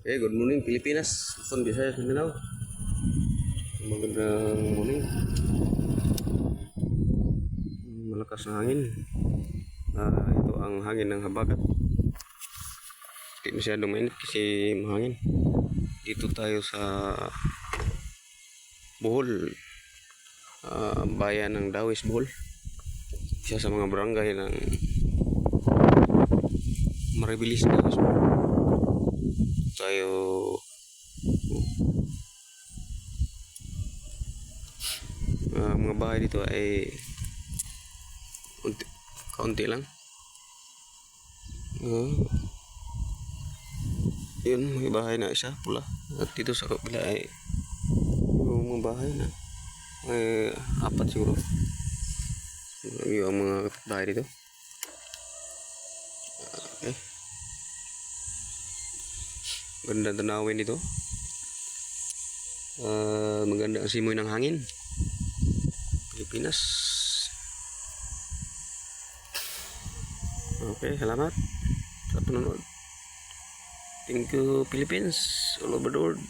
Good morning Pilipinas, Luzon, Visayas, Mindanao. Magandang morning. Malakas na hangin. Ito ang hangin ng habagat. Hindi masyadong mainit kasi mahangin. Dito tayo sa Bohol, bayan ng Dawis, Bohol. Isa sa mga barangay ng Maribilis, Dawis. Tayo mga bahay dito ay kaunti lang. Yun, may bahay na isa pula. At dito sa kabila ay yung mga bahay na may apat siguro. Yung mga bahay dito. Okay. Ganda tanawin dito. Maganda ang simoy ng hangin. Pilipinas. Okay, salamat sa panonood. Thank you Philippines all over the world.